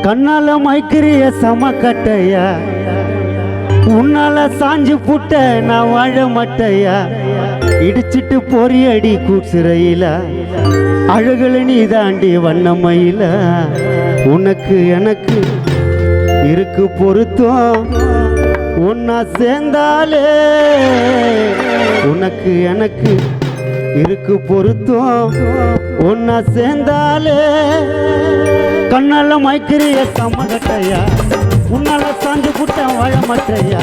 கண்ணால மைக்கிறிய சமக்கட்டையா, உன்னால சாஞ்சு புட்ட நான் வாழ மாட்டையா. இடிச்சிட்டு பொறியடி கூச்சுறையில அழகுல நீ தாண்டி வண்ணமயில. உனக்கு எனக்கு இருக்கு பொருத்தம் ஒன்னா சேர்ந்தாலே. உனக்கு எனக்கு இருக்கு பொருத்தம் ஒன்னா சேர்ந்தாலே. கண்ணால மைக்கிறிய சமகட்டையா, உன்னால சாஞ்சு புட்ட வாழ மாட்டையா.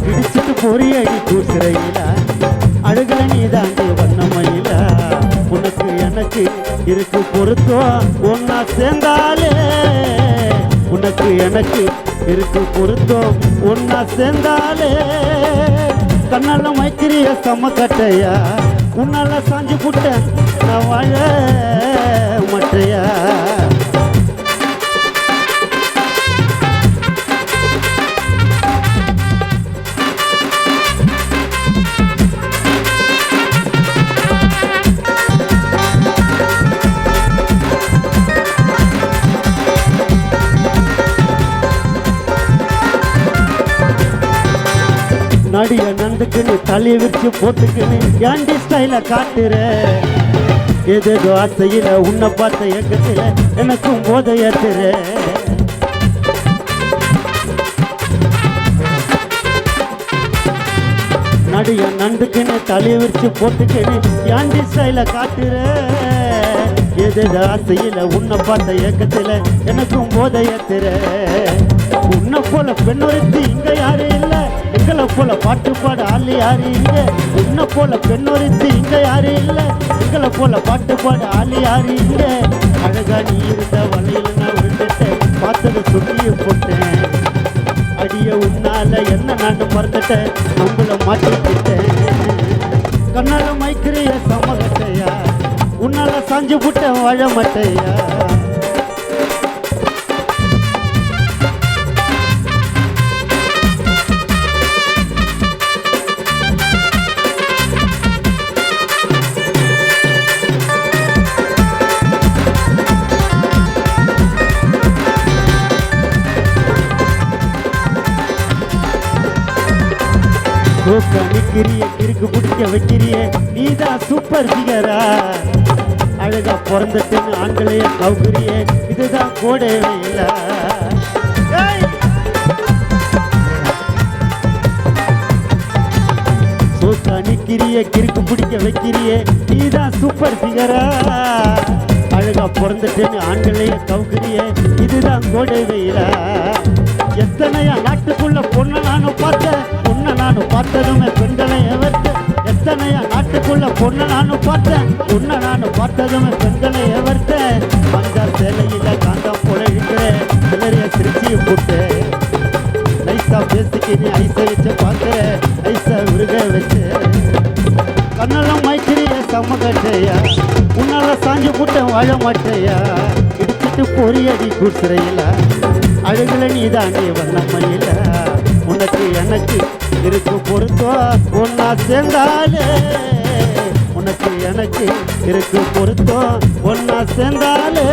இடிச்சிட்டு பொறியடி கூசுறையில அழகுல நீ தாண்டி வண்ணமயில. உனக்கு எனக்கு இருக்கு பொருத்தம் ஒன்னா சேர்ந்தாலே. உனக்கு எனக்கு இருக்கு பொருத்தம் ஒன்னா சேர்ந்தாலே. கண்ணால மைக்கிறிய சமக்கட்டையா, உன்னால சாஞ்சு புட்ட நான் வாழ மாட்டையா. நடிக நந்துக்குன்னு தலையை விரிச்சு போட்டுக்குன்னு ஏண்டி ஸ்டைல காட்டுற. ஏதேதோ ஆசையில உன்னை பார்த்த ஏக்கத்துல எனக்கும் போதை ஏத்துற. நடிக நந்துக்குன்னு தலையை விரிச்சு போட்டுக்குன்னு ஏண்டி ஸ்டைல காட்டுற. ஏதேதோ ஆசையில உன்னை பார்த்த ஏக்கத்துல எனக்கும் போதை ஏத்துற. உன்னை போல பெண்ணொருத்தி இங்க யாரு இல்ல, எங்களை போல பாட்டு பாட ஆள் யாரு இங்க. உன்னை போல பெண்ணொருத்தி இங்க யாரு இல்ல, எங்களை போல பாட்டு பாட ஆள் யாரு இங்க. அழகா நீ இருந்த வலையில நான் விட்டுட்டேன், பார்த்ததை சொல்லிய போட்டேன். அடிய உன்னால என்ன நான் மறந்துட்டேன், நம்மள மாட்டிக்கிட்டேன். கண்ணால மைக்கிறிய சமகட்டையா, உன்னால சாஞ்சு புட்ட வாழ மாட்டையா. நிக்கிறிய கிறுக்கு பிடிக்க வைக்கிறிய நீதான் சூப்பர் ஃபிகரா. அழகா பிறந்துட்டுன்னு ஆண்களைய கவுக்குறிய இதுதான் கோடவே இல்ல. சோக்கா நிக்கிறிய கிறுக்கு பிடிக்க வைக்கிறிய நீதான் சூப்பர் ஃபிகரா. அழகா பிறந்துட்டுன்னு ஆண்களைய கவுக்குறிய இதுதான் கோடவே இல்ல. எத்தனையா நாட்டுக்குள்ள பொண்ணை நானும் பார்த்தேன், பொண்ணை நானும் பார்த்ததுமே பெண்களை எவர்த்த. எத்தனையா நாட்டுக்குள்ள பொண்ணை நானும் பார்த்தேன், பொண்ணை நானும் பார்த்ததுமே பெண்களை எவர்த்த. அந்த சேலையில காந்தம் போல இருக்கிறேன், சிலரைய சிரிச்சிய போட்டு. நைசா பேசிக்கு நீ ஐச வச்ச பார்க்கிற, ஐச உருக வச்சு. கண்ணெல்லாம் மைக்கிறிய சமகட்டையா, உன்னால சாஞ்சு புட்ட வாழ மாட்டையா. இடிச்சிட்டு பொறியடி கூசுறையில அழகுல நீ தாண்டி வண்ணமயில. உனக்கு எனக்கு இருக்கு பொருத்தம் ஒன்னா சேர்ந்தாலே. உனக்கு எனக்கு இருக்கு பொருத்தம் ஒன்னா சேர்ந்தாலே.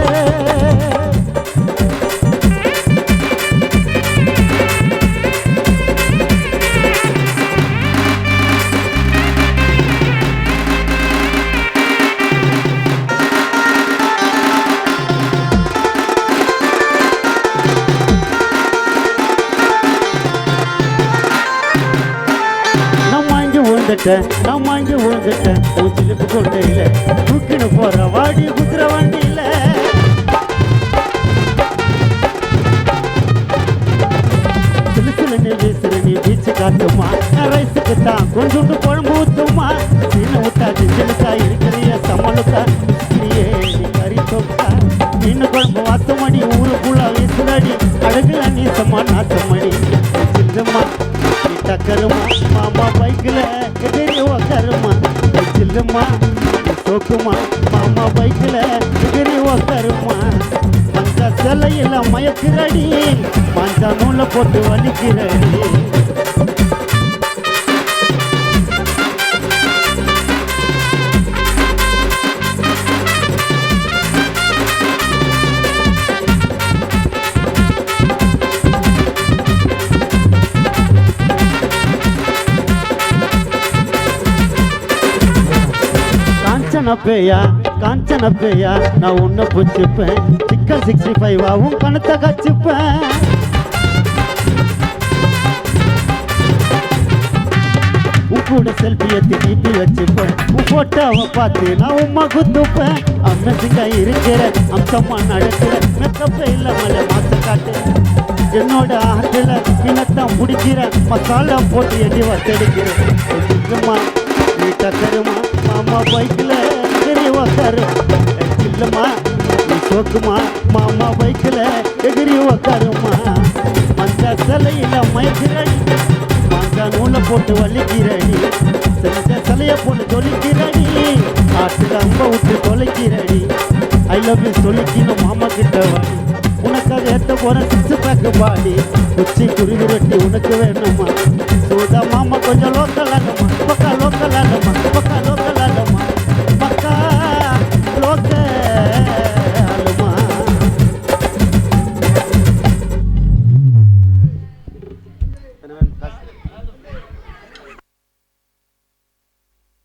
நான் வாங்கி விழுந்துட்டேன் சிலிப்பு கொண்டையில தூக்கின்னு போற வாடி குதிரை வண்டியில. சிலுசில நீ வீசுற நீ பீச்சு காட்டுமா, ரைஸுக்கு தான் கொஞ்சோண்டு குழம்பு ஊத்துமா. சீன விட்டா சிலுக்கா இருக்கிறிய சம்மலுக்கா நீ கறி தொக்கா. மீன் குழம்பு வாசமடி ஊருக்குள்ள வீசுறடி அழகுல நீ சம்மா நாசமடி. சின்னம்மா நீ டக்கருமா மாமா பைக்கில் எதிரி உக்காருமா. சில்லுமா நீ சோக்குமா மாமா பைக்கில் எதிரி உக்காருமா. மஞ்ச சிலையில மயக்கிறடி, மஞ்ச நூலை போட்டு வலிக்கிறடி. பேயா காஞ்சன பேயா நான் உன்னை புடிச்சுப்பேன் சிக்கன் 65 பணத்தை கச்சிப்பேன் உன் கூட செல்ஃபி எடுத்து நீட்டி வச்சுப்பேன் உன் போட்டோவை பார்த்து நான் உமா குத்துப்பேன் அம்னசிங்கா இருக்கிற அம்சம்மா நடக்கிற மெக்கப்பே இல்லாமல மாச காட்டு என்னோட ஆட்டில் மீனத்தான் பிடிக்கிற மசாலா போட்டு எடி வத்தெடுக்கிறேன் நீ டக்கருமா மாமா பைக்கில் எகிரி உக்காரு இல்லைம்மா நீ சோக்குமா மாமா பைக்கில் எகிரி உக்காருமா மஞ்ச சிலையில் மயக்கிறடி மாங்கா நூலை போட்டு வலிக்கிறடி செஞ்ச சிலையை போட்டு தொலைக்கிறடி ஆட்டுல அம்ப விட்டு தொலைக்கிறடி ஐ லவ் யூ சொல்லிக்கணும் மாமா கிட்ட வாடி உனக்காக ஏற்ற போற 6 பேக் பாடி உச்சி குருவி ரொட்டி உனக்கு வேணுமா சூதா